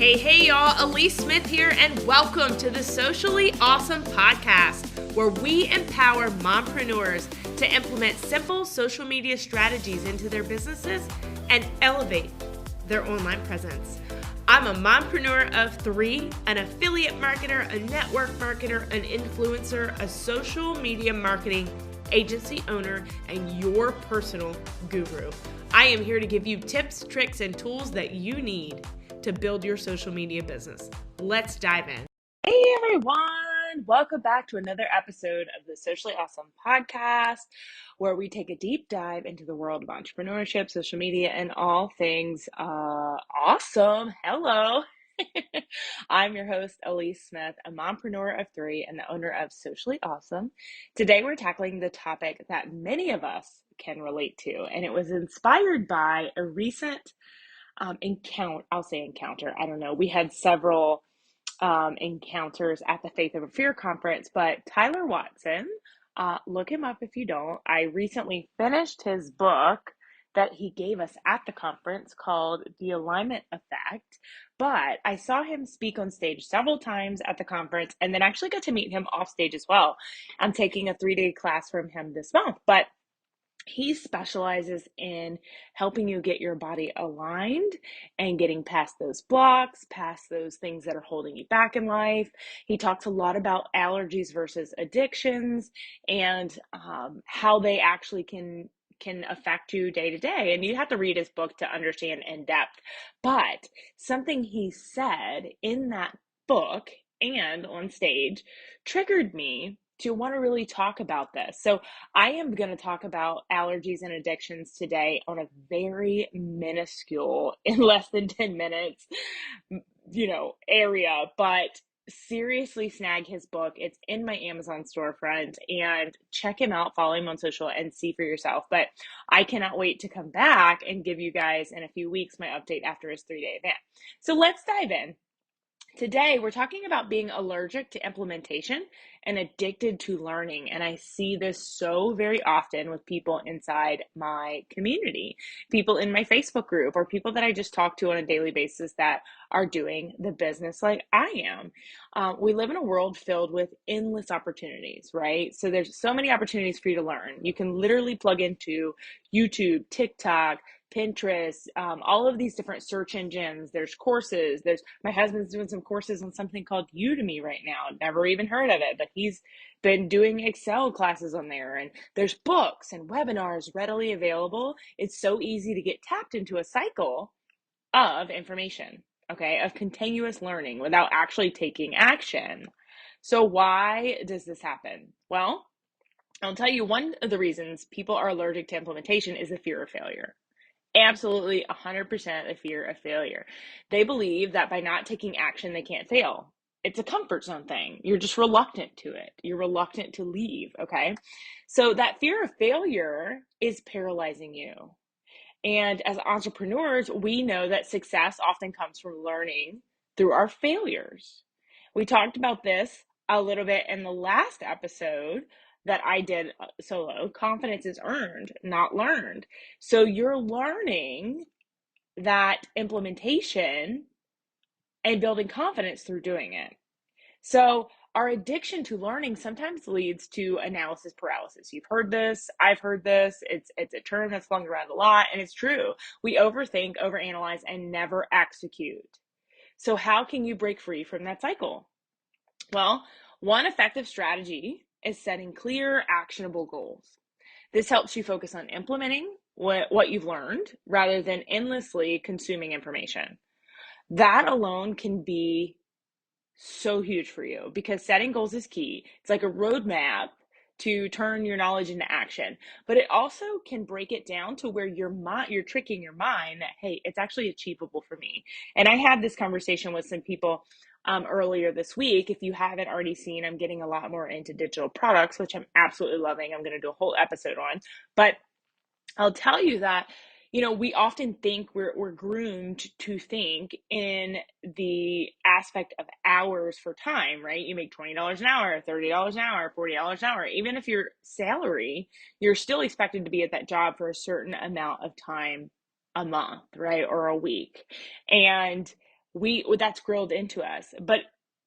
Hey, y'all, Alyece Smith here, and welcome to the Socially Ausome podcast, where we empower mompreneurs to implement simple social media strategies into their businesses and elevate their online presence. I'm a mompreneur of three, an affiliate marketer, a network marketer, an influencer, a social media marketing agency owner, and your personal guru. I am here to give you tips, tricks, and tools that you need to build your social media business. Let's dive in. Hey everyone, welcome back to another episode of the Socially Ausome podcast, where we take a deep dive into the world of entrepreneurship, social media, and all things awesome. Hello. I'm your host, Alyece Smith, a mompreneur of three and the owner of Socially Ausome. Today we're tackling the topic that many of us can relate to, and it was inspired by a recent encounter. I don't know. We had several encounters at the Faith Over Fear conference, but Tyler Watson, look him up if you don't. I recently finished his book that he gave us at the conference called The Alignment Effect, but I saw him speak on stage several times at the conference and then actually got to meet him off stage as well. I'm taking a 3-day class from him this month, but he specializes in helping you get your body aligned and getting past those blocks, past those things that are holding you back in life. He talks a lot about allergies versus addictions and how they actually can affect you day to day. And you have to read his book to understand in depth. But something he said in that book and on stage triggered me to want to really talk about this. So I am going to talk about allergies and addictions today on a very minuscule, in less than 10 minutes, area, but seriously snag his book. It's in my Amazon storefront and check him out, follow him on social and see for yourself. But I cannot wait to come back and give you guys in a few weeks my update after his 3-day event. So let's dive in. Today, we're talking about being allergic to implementation and addicted to learning. And I see this so very often with people inside my community, people in my Facebook group, or people that I just talk to on a daily basis that are doing the business like I am. We live in a world filled with endless opportunities, right? So there's so many opportunities for you to learn. You can literally plug into YouTube, TikTok, Pinterest, all of these different search engines. There's courses. My husband's doing some courses on something called Udemy right now. Never even heard of it, but he's been doing Excel classes on there. And there's books and webinars readily available. It's so easy to get tapped into a cycle of information, okay, of continuous learning without actually taking action. So why does this happen? Well, I'll tell you, one of the reasons people are allergic to implementation is the fear of failure. Absolutely 100% a fear of failure. They believe that by not taking action, they can't fail. It's a comfort zone thing. You're just reluctant to it. You're reluctant to leave, okay? So that fear of failure is paralyzing you. And as entrepreneurs, we know that success often comes from learning through our failures. We talked about this a little bit in the last episode that I did solo. Confidence is earned, not learned. So you're learning that implementation and building confidence through doing it. So our addiction to learning sometimes leads to analysis paralysis. You've heard this. I've heard this. It's a term that's flung around a lot, and it's true. We overthink, overanalyze, and never execute. So how can you break free from that cycle? Well, one effective strategy is setting clear, actionable goals. This helps you focus on implementing what you've learned rather than endlessly consuming information. That alone can be so huge for you because setting goals is key. It's like a roadmap to turn your knowledge into action, but it also can break it down to where you're tricking your mind that, hey, it's actually achievable for me. And I had this conversation with some people earlier this week. If you haven't already seen, I'm getting a lot more into digital products, which I'm absolutely loving. I'm going to do a whole episode on, but I'll tell you that, we often think we're groomed to think in the aspect of hours for time, right? You make $20 an hour, $30 an hour, $40 an hour. Even if you're salary, you're still expected to be at that job for a certain amount of time a month, right? Or a week. And that's grilled into us. But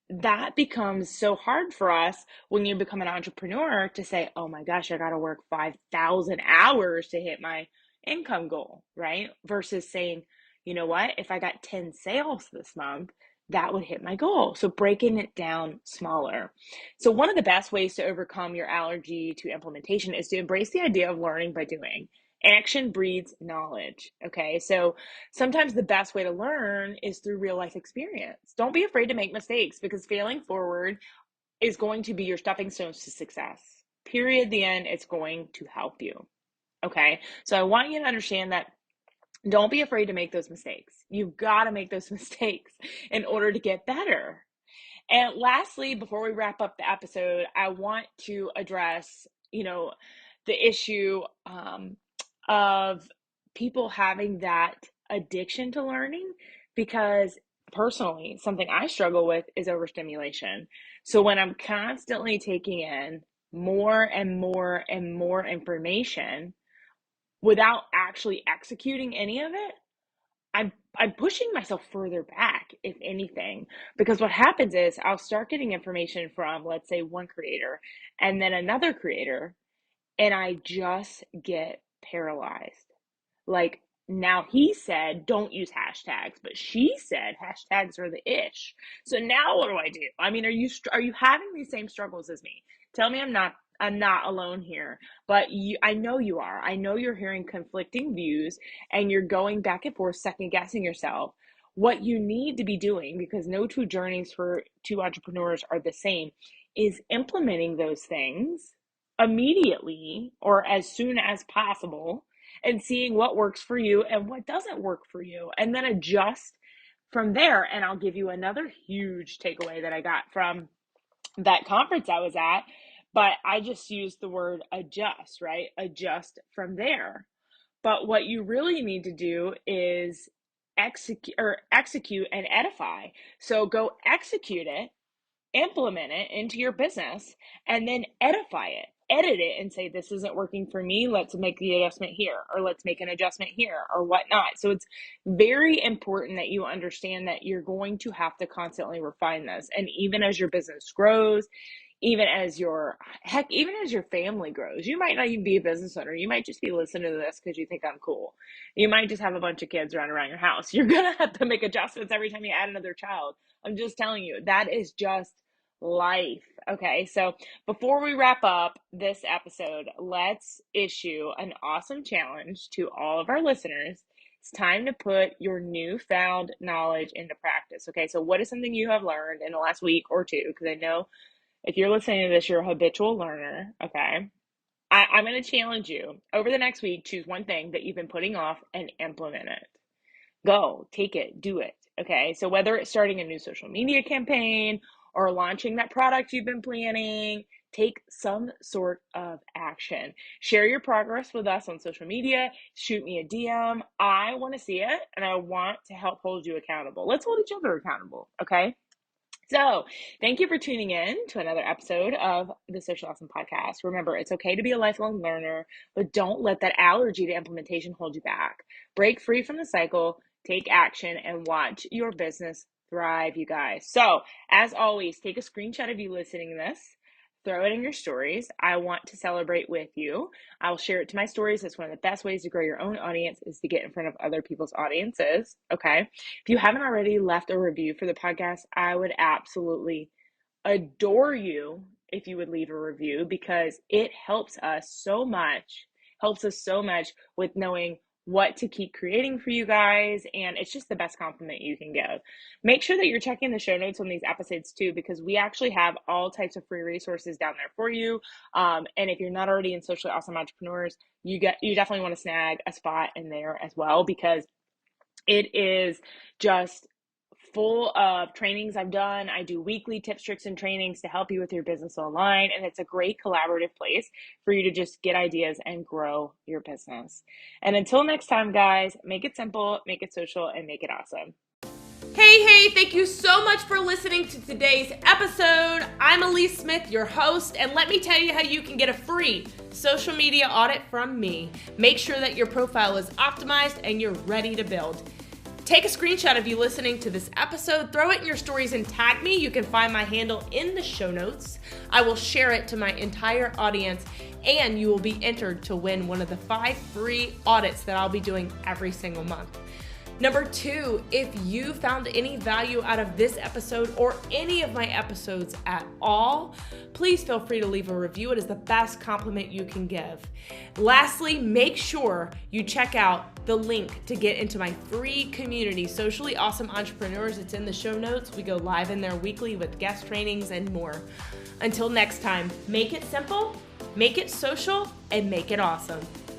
that becomes so hard for us when you become an entrepreneur to say, oh my gosh, I got to work 5,000 hours to hit my income goal, right? Versus saying, you know what, if I got 10 sales this month, that would hit my goal. So breaking it down smaller. So one of the best ways to overcome your allergy to implementation is to embrace the idea of learning by doing. Action breeds knowledge. Okay. So sometimes the best way to learn is through real life experience. Don't be afraid to make mistakes, because failing forward is going to be your stepping stones to success. Period. The end. It's going to help you. Okay. So I want you to understand that don't be afraid to make those mistakes. You've got to make those mistakes in order to get better. And lastly, before we wrap up the episode, I want to address, the issue of people having that addiction to learning, because personally, something I struggle with is overstimulation. So when I'm constantly taking in more and more and more information without actually executing any of it, I'm pushing myself further back, if anything, because what happens is I'll start getting information from, let's say, one creator and then another creator, and I just get paralyzed. Like, now he said don't use hashtags, but she said hashtags are the ish. So now what do I do? I mean, are you having these same struggles as me? Tell me I'm not alone here. But I know you are. I know you're hearing conflicting views and you're going back and forth, second guessing yourself. What you need to be doing, because no two journeys for two entrepreneurs are the same, is implementing those things immediately or as soon as possible, and seeing what works for you and what doesn't work for you, and then adjust from there. And I'll give you another huge takeaway that I got from that conference I was at, but I just used the word adjust, right? Adjust from there. But what you really need to do is execute and edify. So go execute it, implement it into your business, and then edify it. Edit it and say, this isn't working for me. Let's make the adjustment here, or let's make an adjustment here, or whatnot. So it's very important that you understand that you're going to have to constantly refine this. And even as your business grows, even as your family grows, you might not even be a business owner. You might just be listening to this because you think I'm cool. You might just have a bunch of kids running around your house. You're going to have to make adjustments every time you add another child. I'm just telling you, that is just life. Okay. So before we wrap up this episode, let's issue an awesome challenge to all of our listeners. It's time to put your newfound knowledge into practice. Okay. So what is something you have learned in the last week or two? Because I know if you're listening to this, you're a habitual learner. Okay. I'm going to challenge you over the next week. Choose one thing that you've been putting off and implement it. Go, take it, do it. Okay. So whether it's starting a new social media campaign or launching that product you've been planning, take some sort of action. Share your progress with us on social media. Shoot me a DM. I want to see it, and I want to help hold you accountable. Let's hold each other accountable. Okay. So thank you for tuning in to another episode of the Socially Ausome podcast. Remember, it's okay to be a lifelong learner, but don't let that allergy to implementation hold you back. Break free from the cycle, take action, and watch your business thrive, you guys. So as always, take a screenshot of you listening to this. Throw it in your stories. I want to celebrate with you. I'll share it to my stories. That's one of the best ways to grow your own audience, is to get in front of other people's audiences. Okay. If you haven't already left a review for the podcast, I would absolutely adore you if you would leave a review, because it helps us so much with knowing what to keep creating for you guys, and it's just the best compliment you can give. Make sure that you're checking the show notes on these episodes too, because we actually have all types of free resources down there for you. And if you're not already in Socially Ausome Entrepreneurs, you definitely want to snag a spot in there as well, because it is just full of trainings I've done. I do weekly tips, tricks, and trainings to help you with your business online. And it's a great collaborative place for you to just get ideas and grow your business. And until next time, guys, make it simple, make it social, and make it awesome. Hey, thank you so much for listening to today's episode. I'm Alyece Smith, your host, and let me tell you how you can get a free social media audit from me. Make sure that your profile is optimized and you're ready to build. Take a screenshot of you listening to this episode, throw it in your stories and tag me. You can find my handle in the show notes. I will share it to my entire audience, and you will be entered to win one of the 5 free audits that I'll be doing every single month. Number 2, if you found any value out of this episode or any of my episodes at all, please feel free to leave a review. It is the best compliment you can give. Lastly, make sure you check out the link to get into my free community, Socially Awesome Entrepreneurs. It's in the show notes. We go live in there weekly with guest trainings and more. Until next time, make it simple, make it social, and make it awesome.